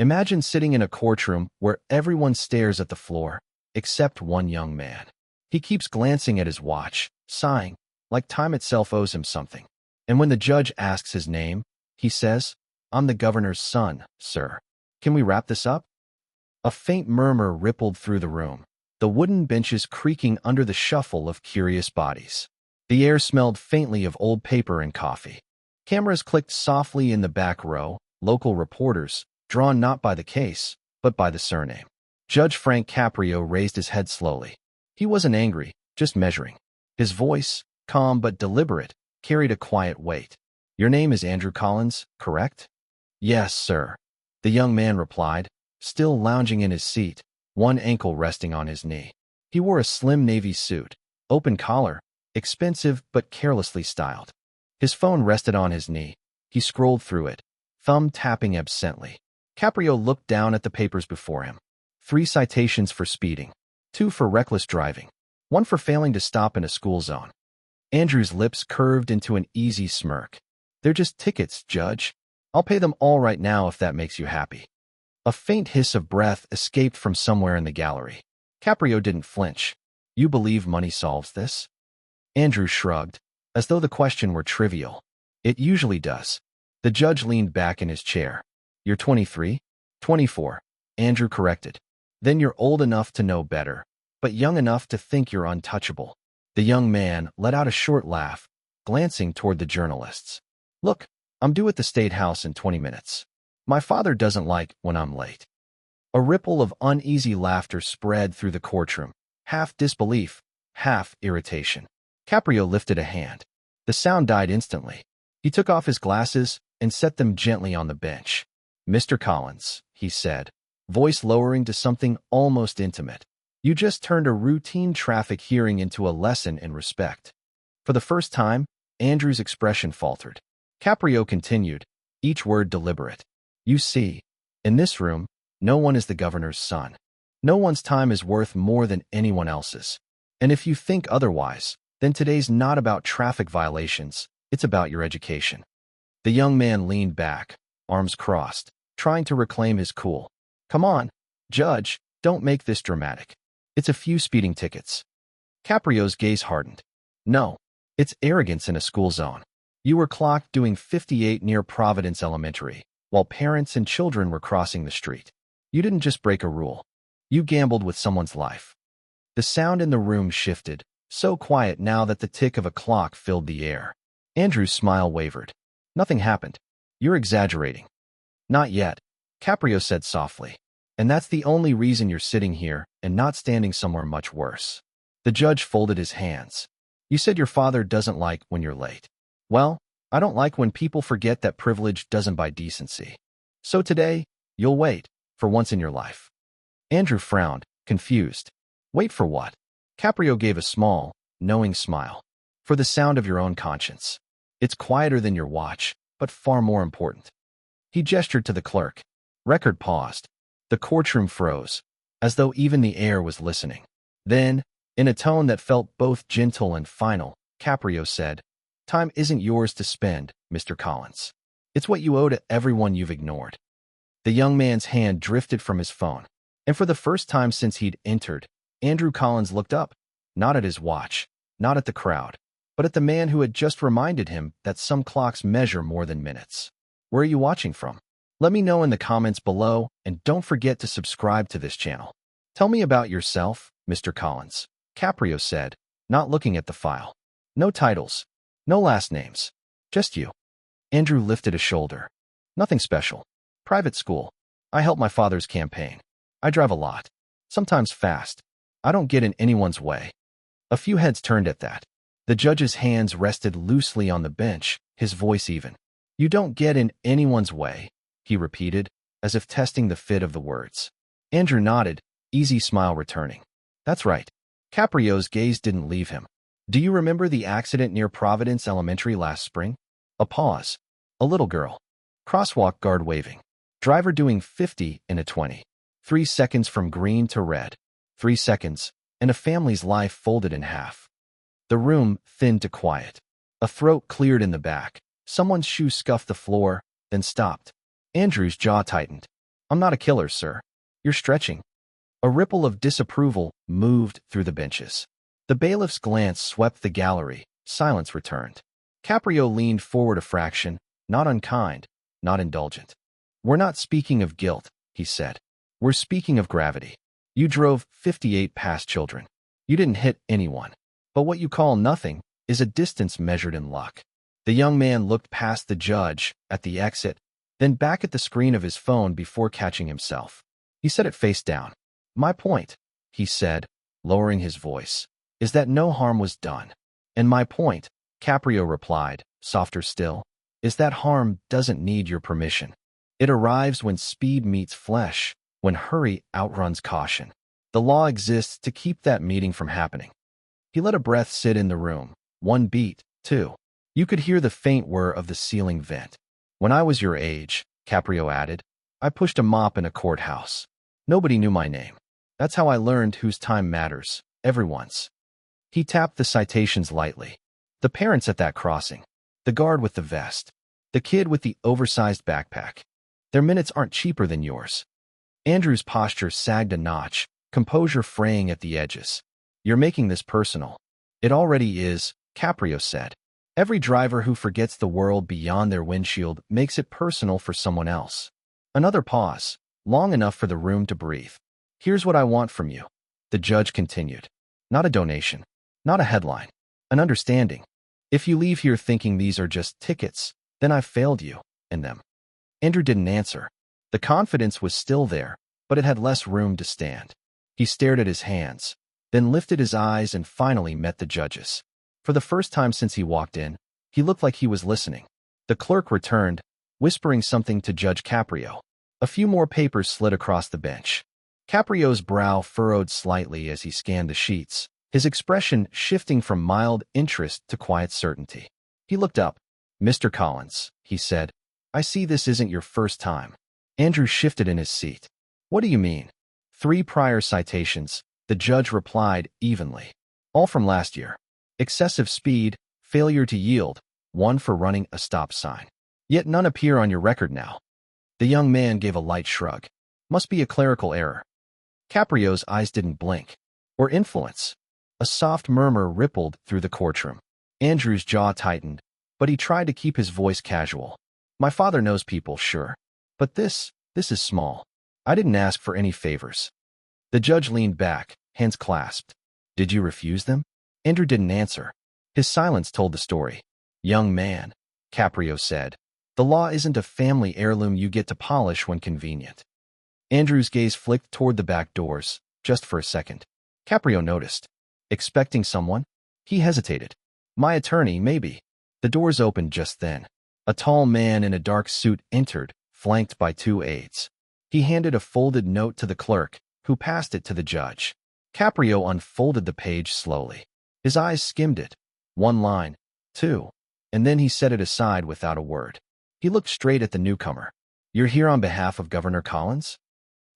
Imagine sitting in a courtroom where everyone stares at the floor, except one young man. He keeps glancing at his watch, sighing, like time itself owes him something. And when the judge asks his name, he says, "I'm the governor's son, sir. Can we wrap this up?" A faint murmur rippled through the room, the wooden benches creaking under the shuffle of curious bodies. The air smelled faintly of old paper and coffee. Cameras clicked softly in the back row, local reporters, drawn not by the case, but by the surname. Judge Frank Caprio raised his head slowly. He wasn't angry, just measuring. His voice, calm but deliberate, carried a quiet weight. "Your name is Andrew Collins, correct?" "Yes, sir," the young man replied, still lounging in his seat, one ankle resting on his knee. He wore a slim navy suit, open collar, expensive but carelessly styled. His phone rested on his knee. He scrolled through it, thumb tapping absently. Caprio looked down at the papers before him. 3 citations for speeding, 2 for reckless driving, 1 for failing to stop in a school zone. Andrew's lips curved into an easy smirk. "They're just tickets, Judge. I'll pay them all right now if that makes you happy." A faint hiss of breath escaped from somewhere in the gallery. Caprio didn't flinch. "You believe money solves this?" Andrew shrugged, as though the question were trivial. "It usually does." The judge leaned back in his chair. "You're 23? 24, Andrew corrected. "Then you're old enough to know better, but young enough to think you're untouchable." The young man let out a short laugh, glancing toward the journalists. "Look, I'm due at the State House in 20 minutes. My father doesn't like when I'm late." A ripple of uneasy laughter spread through the courtroom, half disbelief, half irritation. Caprio lifted a hand. The sound died instantly. He took off his glasses and set them gently on the bench. "Mr. Collins," he said, voice lowering to something almost intimate, "you just turned a routine traffic hearing into a lesson in respect." For the first time, Andrew's expression faltered. Caprio continued, each word deliberate. "You see, in this room, no one is the governor's son. No one's time is worth more than anyone else's. And if you think otherwise, then today's not about traffic violations, it's about your education." The young man leaned back, arms crossed, trying to reclaim his cool. "Come on, Judge, don't make this dramatic. It's a few speeding tickets." Caprio's gaze hardened. "No, it's arrogance in a school zone. You were clocked doing 58 near Providence Elementary, while parents and children were crossing the street. You didn't just break a rule. You gambled with someone's life." The sound in the room shifted, so quiet now that the tick of a clock filled the air. Andrew's smile wavered. "Nothing happened. You're exaggerating." "Not yet," Caprio said softly. "And that's the only reason you're sitting here and not standing somewhere much worse." The judge folded his hands. "You said your father doesn't like when you're late. Well, I don't like when people forget that privilege doesn't buy decency. So today, you'll wait, for once in your life." Andrew frowned, confused. "Wait for what?" Caprio gave a small, knowing smile. "For the sound of your own conscience. It's quieter than your watch, but far more important." He gestured to the clerk. Record paused. The courtroom froze, as though even the air was listening. Then, in a tone that felt both gentle and final, Caprio said, "Time isn't yours to spend, Mr. Collins. It's what you owe to everyone you've ignored." The young man's hand drifted from his phone, and for the first time since he'd entered, Andrew Collins looked up, not at his watch, not at the crowd, but at the man who had just reminded him that some clocks measure more than minutes. "Where are you watching from? Let me know in the comments below, and don't forget to subscribe to this channel." "Tell me about yourself, Mr. Collins," Caprio said, not looking at the file. "No titles, no last names, just you." Andrew lifted a shoulder. "Nothing special. Private school. I help my father's campaign. I drive a lot, sometimes fast. I don't get in anyone's way." A few heads turned at that. The judge's hands rested loosely on the bench, his voice even. "You don't get in anyone's way," he repeated, as if testing the fit of the words. Andrew nodded, easy smile returning. "That's right." Caprio's gaze didn't leave him. "Do you remember the accident near Providence Elementary last spring?" A pause. A little girl. Crosswalk guard waving. Driver doing 50 in a 20. 3 seconds from green to red. 3 seconds, and a family's life folded in half. The room thinned to quiet. A throat cleared in the back. Someone's shoe scuffed the floor, then stopped. Andrew's jaw tightened. I'm not a killer, sir. You're stretching. A ripple of disapproval moved through the benches. The bailiff's glance swept the gallery. Silence returned. Caprio leaned forward a fraction, not unkind, not indulgent. We're not speaking of guilt, he said. We're speaking of gravity. You drove 58 past children. You didn't hit anyone. But what you call nothing is a distance measured in luck. The young man looked past the judge at the exit, then back at the screen of his phone before catching himself. He set it face down. My point, he said, lowering his voice, is that no harm was done. And my point, Caprio replied, softer still, is that harm doesn't need your permission. It arrives when speed meets flesh, when hurry outruns caution. The law exists to keep that meeting from happening. He let a breath sit in the room. One beat, two. You could hear the faint whir of the ceiling vent. When I was your age, Caprio added, I pushed a mop in a courthouse. Nobody knew my name. That's how I learned whose time matters, everyone's. He tapped the citations lightly. The parents at that crossing. The guard with the vest. The kid with the oversized backpack. Their minutes aren't cheaper than yours. Andrew's posture sagged a notch, composure fraying at the edges. You're making this personal. It already is, Caprio said. Every driver who forgets the world beyond their windshield makes it personal for someone else. Another pause, long enough for the room to breathe. Here's what I want from you, the judge continued. Not a donation, not a headline, an understanding. If you leave here thinking these are just tickets, then I've failed you, and them. Andrew didn't answer. The confidence was still there, but it had less room to stand. He stared at his hands, then lifted his eyes and finally met the judge's. For the first time since he walked in, he looked like he was listening. The clerk returned, whispering something to Judge Caprio. A few more papers slid across the bench. Caprio's brow furrowed slightly as he scanned the sheets, his expression shifting from mild interest to quiet certainty. He looked up. Mr. Collins, he said, I see this isn't your first time. Andrew shifted in his seat. What do you mean? 3 prior citations, the judge replied evenly. All from last year. Excessive speed, failure to yield, 1 for running a stop sign. Yet none appear on your record now. The young man gave a light shrug. Must be a clerical error. Caprio's eyes didn't blink. Or influence. A soft murmur rippled through the courtroom. Andrew's jaw tightened, but he tried to keep his voice casual. My father knows people, sure. But this is small. I didn't ask for any favors. The judge leaned back, hands clasped. Did you refuse them? Andrew didn't answer. His silence told the story. Young man, Caprio said, the law isn't a family heirloom you get to polish when convenient. Andrew's gaze flicked toward the back doors, just for a second. Caprio noticed. Expecting someone? He hesitated. My attorney, maybe. The doors opened just then. A tall man in a dark suit entered, flanked by 2 aides. He handed a folded note to the clerk, who passed it to the judge. Caprio unfolded the page slowly. His eyes skimmed it. 1 line, 2, and then he set it aside without a word. He looked straight at the newcomer. You're here on behalf of Governor Collins?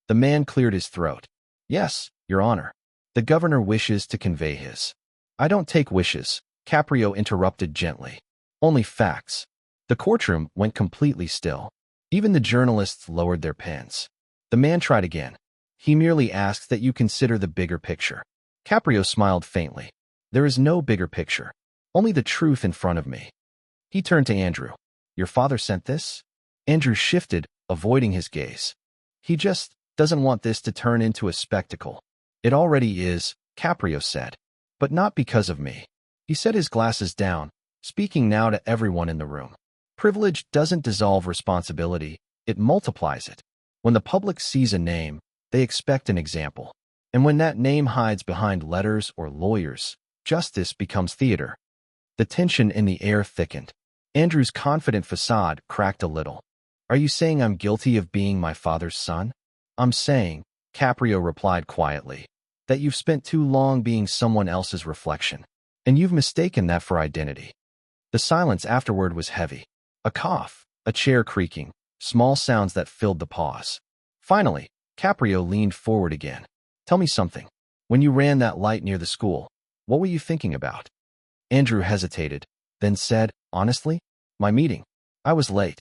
The man cleared his throat. Yes, Your Honor. The governor wishes to convey his. I don't take wishes, Caprio interrupted gently. Only facts. The courtroom went completely still. Even the journalists lowered their pens. The man tried again. He merely asked that you consider the bigger picture. Caprio smiled faintly. There is no bigger picture. Only the truth in front of me. He turned to Andrew. Your father sent this? Andrew shifted, avoiding his gaze. He just doesn't want this to turn into a spectacle. It already is, Caprio said. But not because of me. He set his glasses down, speaking now to everyone in the room. Privilege doesn't dissolve responsibility, it multiplies it. When the public sees a name, they expect an example. And when that name hides behind letters or lawyers, justice becomes theater. The tension in the air thickened. Andrew's confident facade cracked a little. Are you saying I'm guilty of being my father's son? I'm saying, Caprio replied quietly, that you've spent too long being someone else's reflection. And you've mistaken that for identity. The silence afterward was heavy. A cough, a chair creaking, small sounds that filled the pause. Finally, Caprio leaned forward again. Tell me something. When you ran that light near the school, what were you thinking about? Andrew hesitated, then said, honestly, my meeting. I was late.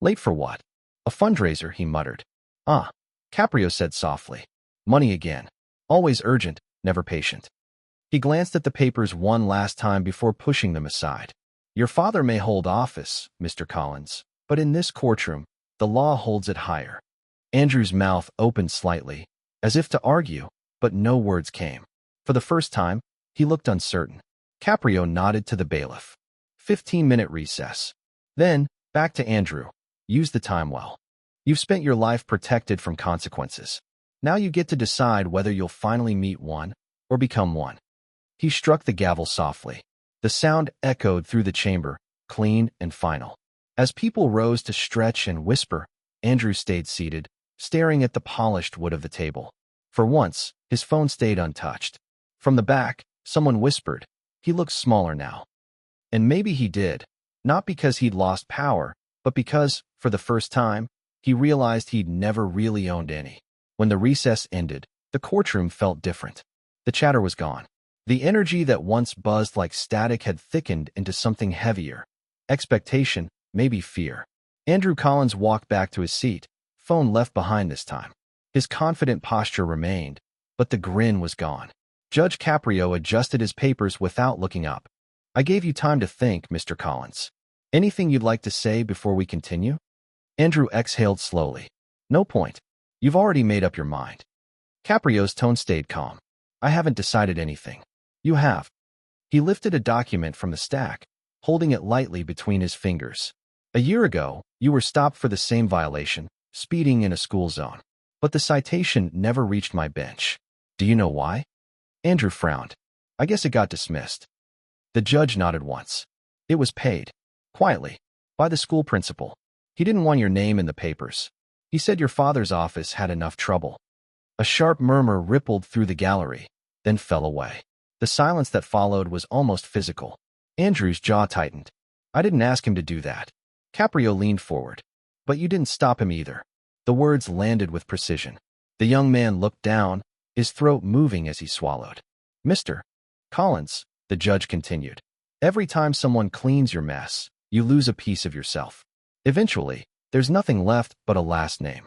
Late for what? A fundraiser, he muttered. Ah, Caprio said softly. Money again. Always urgent, never patient. He glanced at the papers one last time before pushing them aside. Your father may hold office, Mr. Collins, but in this courtroom, the law holds it higher. Andrew's mouth opened slightly, as if to argue, but no words came. For the first time, he looked uncertain. Caprio nodded to the bailiff. 15-minute recess. Then, back to Andrew. Use the time well. You've spent your life protected from consequences. Now you get to decide whether you'll finally meet one or become one. He struck the gavel softly. The sound echoed through the chamber, clean and final. As people rose to stretch and whisper, Andrew stayed seated, staring at the polished wood of the table. For once, his phone stayed untouched. From the back, someone whispered, he looks smaller now. And maybe he did, not because he'd lost power, but because, for the first time, he realized he'd never really owned any. When the recess ended, the courtroom felt different. The chatter was gone. The energy that once buzzed like static had thickened into something heavier. Expectation, maybe fear. Andrew Collins walked back to his seat, phone left behind this time. His confident posture remained, but the grin was gone. Judge Caprio adjusted his papers without looking up. I gave you time to think, Mr. Collins. Anything you'd like to say before we continue? Andrew exhaled slowly. No point. You've already made up your mind. Caprio's tone stayed calm. I haven't decided anything. You have. He lifted a document from the stack, holding it lightly between his fingers. A year ago, you were stopped for the same violation, speeding in a school zone. But the citation never reached my bench. Do you know why? Andrew frowned. I guess it got dismissed. The judge nodded once. It was paid. Quietly. By the school principal. He didn't want your name in the papers. He said your father's office had enough trouble. A sharp murmur rippled through the gallery, then fell away. The silence that followed was almost physical. Andrew's jaw tightened. I didn't ask him to do that. Caprio leaned forward. But you didn't stop him either. The words landed with precision. The young man looked down, his throat moving as he swallowed. Mr. Collins, the judge continued. Every time someone cleans your mess, you lose a piece of yourself. Eventually, there's nothing left but a last name.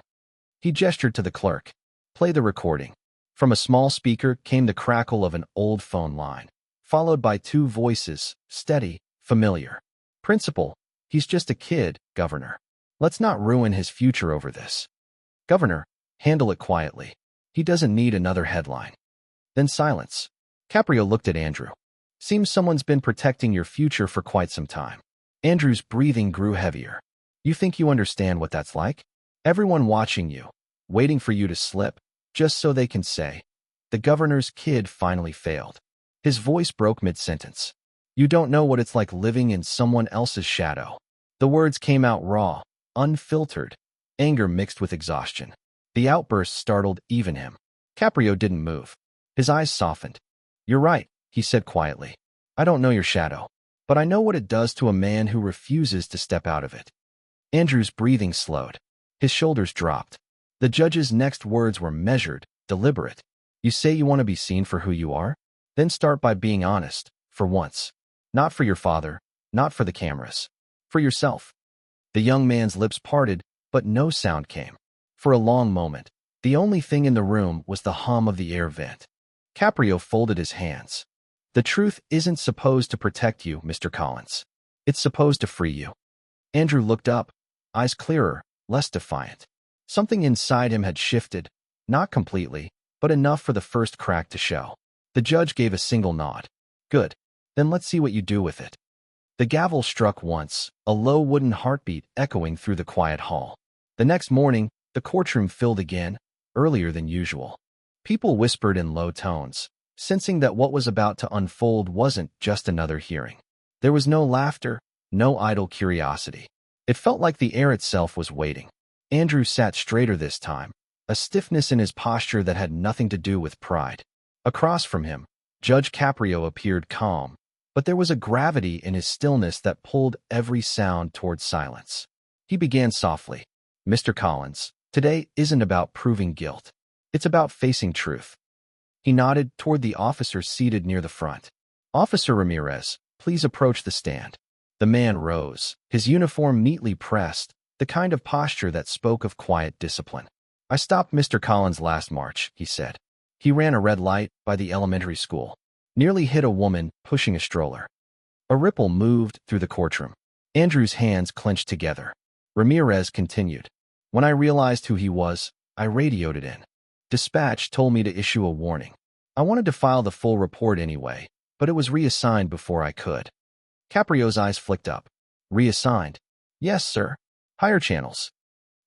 He gestured to the clerk. Play the recording. From a small speaker came the crackle of an old phone line, followed by two voices, steady, familiar. Principal, he's just a kid, Governor. Let's not ruin his future over this. Governor, handle it quietly. He doesn't need another headline. Then silence. Caprio looked at Andrew. Seems someone's been protecting your future for quite some time. Andrew's breathing grew heavier. You think you understand what that's like? Everyone watching you, waiting for you to slip, just so they can say, the governor's kid finally failed. His voice broke mid-sentence. You don't know what it's like living in someone else's shadow. The words came out raw, unfiltered, anger mixed with exhaustion. The outburst startled even him. Caprio didn't move. His eyes softened. You're right, he said quietly. I don't know your shadow, but I know what it does to a man who refuses to step out of it. Andrew's breathing slowed. His shoulders dropped. The judge's next words were measured, deliberate. You say you want to be seen for who you are? Then start by being honest, for once. Not for your father, not for the cameras. For yourself. The young man's lips parted, but no sound came. For a long moment, the only thing in the room was the hum of the air vent. Caprio folded his hands. The truth isn't supposed to protect you, Mr. Collins. It's supposed to free you. Andrew looked up, eyes clearer, less defiant. Something inside him had shifted, not completely, but enough for the first crack to show. The judge gave a single nod. Good. Then let's see what you do with it. The gavel struck once, a low wooden heartbeat echoing through the quiet hall. The next morning, the courtroom filled again, earlier than usual. People whispered in low tones, sensing that what was about to unfold wasn't just another hearing. There was no laughter, no idle curiosity. It felt like the air itself was waiting. Andrew sat straighter this time, a stiffness in his posture that had nothing to do with pride. Across from him, Judge Caprio appeared calm, but there was a gravity in his stillness that pulled every sound toward silence. He began softly. Mr. Collins, today isn't about proving guilt. It's about facing truth. He nodded toward the officer seated near the front. Officer Ramirez, please approach the stand. The man rose, his uniform neatly pressed, the kind of posture that spoke of quiet discipline. I stopped Mr. Collins last March, he said. He ran a red light by the elementary school. Nearly hit a woman pushing a stroller. A ripple moved through the courtroom. Andrew's hands clenched together. Ramirez continued. When I realized who he was, I radioed it in. Dispatch told me to issue a warning. I wanted to file the full report anyway, but it was reassigned before I could. Caprio's eyes flicked up. Reassigned? Yes, sir. Higher channels.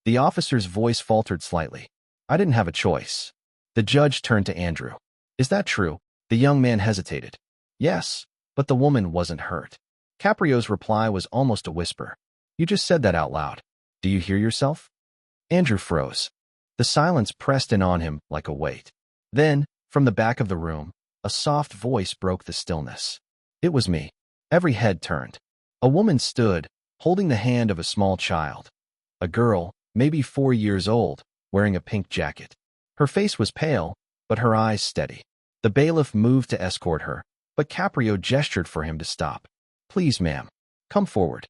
The officer's voice faltered slightly. I didn't have a choice. The judge turned to Andrew. Is that true? The young man hesitated. Yes, but the woman wasn't hurt. Caprio's reply was almost a whisper. You just said that out loud. Do you hear yourself? Andrew froze. The silence pressed in on him like a weight. Then, from the back of the room, a soft voice broke the stillness. It was me. Every head turned. A woman stood, holding the hand of a small child. A girl, maybe 4 years old, wearing a pink jacket. Her face was pale, but her eyes steady. The bailiff moved to escort her, but Caprio gestured for him to stop. Please, ma'am. Come forward.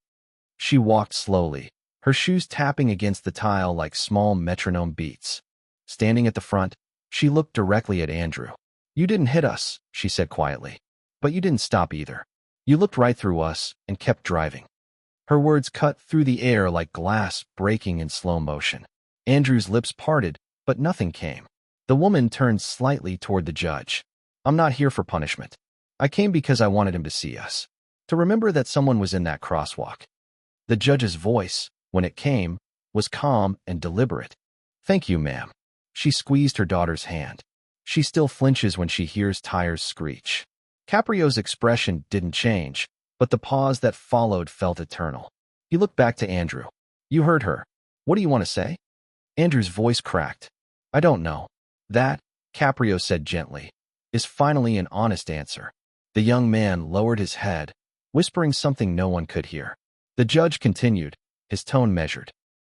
She walked slowly, her shoes tapping against the tile like small metronome beats. Standing at the front, she looked directly at Andrew. You didn't hit us, she said quietly. But you didn't stop either. You looked right through us and kept driving. Her words cut through the air like glass breaking in slow motion. Andrew's lips parted, but nothing came. The woman turned slightly toward the judge. I'm not here for punishment. I came because I wanted him to see us. To remember that someone was in that crosswalk. The judge's voice, when it came, was calm and deliberate. Thank you, ma'am. She squeezed her daughter's hand. She still flinches when she hears tires screech. Caprio's expression didn't change, but the pause that followed felt eternal. He looked back to Andrew. You heard her. What do you want to say? Andrew's voice cracked. I don't know. That, Caprio said gently, is finally an honest answer. The young man lowered his head, whispering something no one could hear. The judge continued, his tone measured.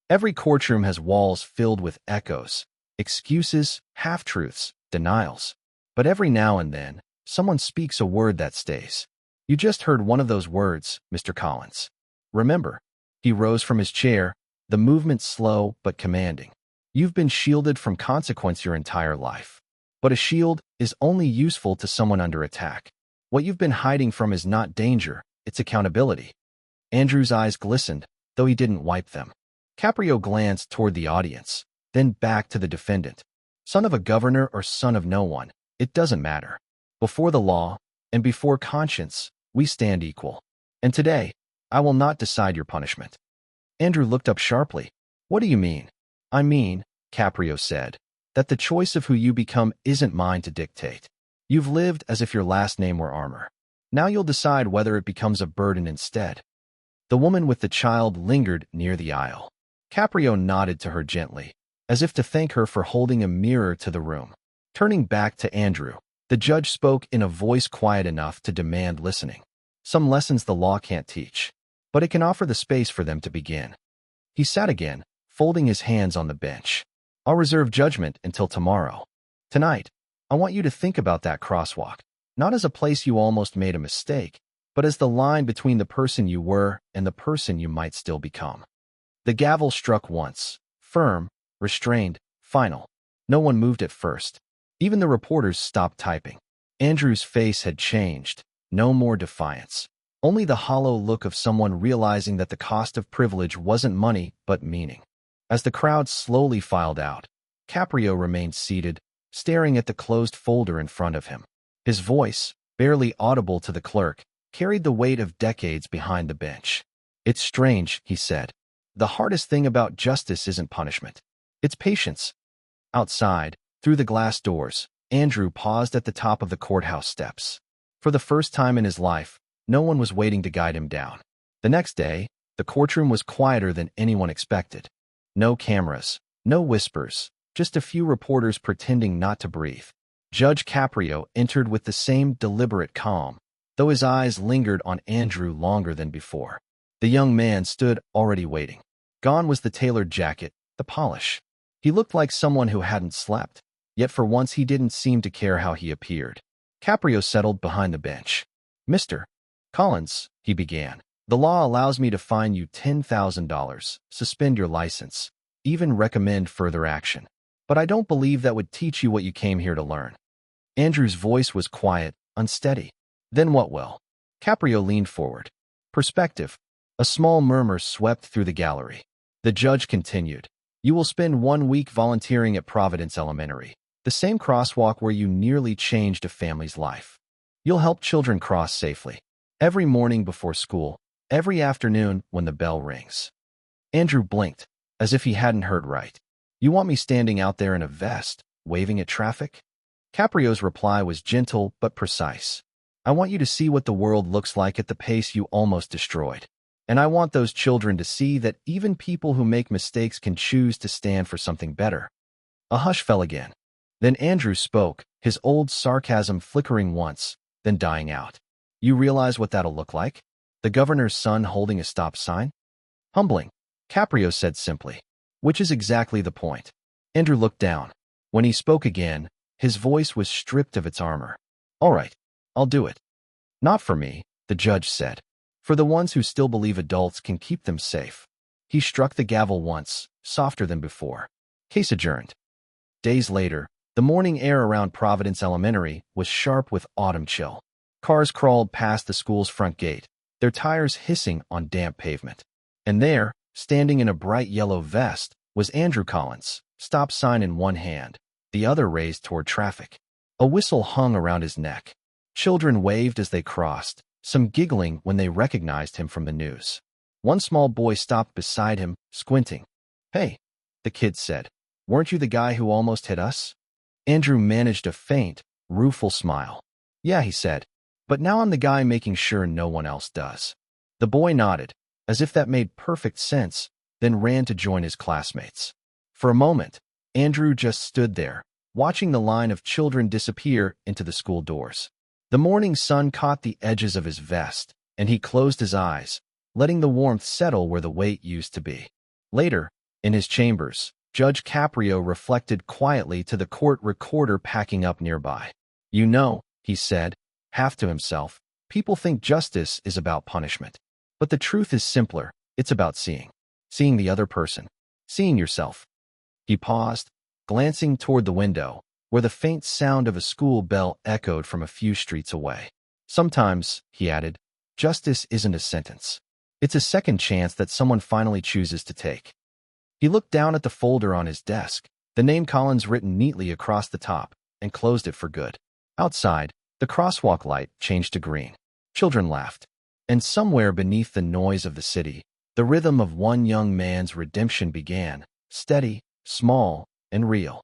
Every courtroom has walls filled with echoes, excuses, half-truths, denials. But every now and then, someone speaks a word that stays. You just heard one of those words, Mr. Collins. Remember? He rose from his chair, the movement slow but commanding. You've been shielded from consequence your entire life. But a shield is only useful to someone under attack. What you've been hiding from is not danger, it's accountability. Andrew's eyes glistened, though he didn't wipe them. Caprio glanced toward the audience, then back to the defendant. Son of a governor or son of no one, it doesn't matter. Before the law, and before conscience, we stand equal. And today, I will not decide your punishment. Andrew looked up sharply. What do you mean? I mean, Caprio said, that the choice of who you become isn't mine to dictate. You've lived as if your last name were armor. Now you'll decide whether it becomes a burden instead. The woman with the child lingered near the aisle. Caprio nodded to her gently, as if to thank her for holding a mirror to the room. Turning back to Andrew, the judge spoke in a voice quiet enough to demand listening. Some lessons the law can't teach, but it can offer the space for them to begin. He sat again, folding his hands on the bench. I'll reserve judgment until tomorrow. Tonight, I want you to think about that crosswalk, not as a place you almost made a mistake, but as the line between the person you were and the person you might still become. The gavel struck once, firm, restrained, final. No one moved at first. Even the reporters stopped typing. Andrew's face had changed. No more defiance. Only the hollow look of someone realizing that the cost of privilege wasn't money, but meaning. As the crowd slowly filed out, Caprio remained seated, staring at the closed folder in front of him. His voice, barely audible to the clerk, carried the weight of decades behind the bench. It's strange, he said. The hardest thing about justice isn't punishment. It's patience. Outside, through the glass doors, Andrew paused at the top of the courthouse steps. For the first time in his life, no one was waiting to guide him down. The next day, the courtroom was quieter than anyone expected. No cameras, no whispers, just a few reporters pretending not to breathe. Judge Caprio entered with the same deliberate calm, though his eyes lingered on Andrew longer than before. The young man stood already waiting. Gone was the tailored jacket, the polish. He looked like someone who hadn't slept, yet for once he didn't seem to care how he appeared. Caprio settled behind the bench. Mr. Collins, he began, the law allows me to fine you $10,000, suspend your license, even recommend further action. but I don't believe that would teach you what you came here to learn. Andrew's voice was quiet, unsteady. Then what will? Caprio leaned forward. Perspective. A small murmur swept through the gallery. The judge continued. You will spend 1 week volunteering at Providence Elementary, the same crosswalk where you nearly changed a family's life. You'll help children cross safely. Every morning before school, every afternoon when the bell rings. Andrew blinked, as if he hadn't heard right. You want me standing out there in a vest, waving at traffic? Caprio's reply was gentle but precise. I want you to see what the world looks like at the pace you almost destroyed. And I want those children to see that even people who make mistakes can choose to stand for something better. A hush fell again. Then Andrew spoke, his old sarcasm flickering once, then dying out. You realize what that'll look like? The governor's son holding a stop sign? Humbling, Caprio said simply. Which is exactly the point. Andrew looked down. When he spoke again, his voice was stripped of its armor. All right, I'll do it. Not for me, the judge said. For the ones who still believe adults can keep them safe. He struck the gavel once, softer than before. Case adjourned. Days later, the morning air around Providence Elementary was sharp with autumn chill. Cars crawled past the school's front gate, their tires hissing on damp pavement. And there, standing in a bright yellow vest, was Andrew Collins, stop sign in one hand, the other raised toward traffic. A whistle hung around his neck. Children waved as they crossed, some giggling when they recognized him from the news. One small boy stopped beside him, squinting. Hey, the kid said. Weren't you the guy who almost hit us? Andrew managed a faint, rueful smile. Yeah, he said. But now I'm the guy making sure no one else does. The boy nodded, as if that made perfect sense, then ran to join his classmates. For a moment, Andrew just stood there, watching the line of children disappear into the school doors. The morning sun caught the edges of his vest, and he closed his eyes, letting the warmth settle where the weight used to be. Later, in his chambers, Judge Caprio reflected quietly to the court recorder packing up nearby. You know, he said, half to himself, people think justice is about punishment. But the truth is simpler, it's about seeing. Seeing the other person. Seeing yourself. He paused, glancing toward the window, where the faint sound of a school bell echoed from a few streets away. Sometimes, he added, justice isn't a sentence. It's a second chance that someone finally chooses to take. He looked down at the folder on his desk, the name Collins written neatly across the top, and closed it for good. Outside, the crosswalk light changed to green. Children laughed. And somewhere beneath the noise of the city, the rhythm of one young man's redemption began, steady, small, and real.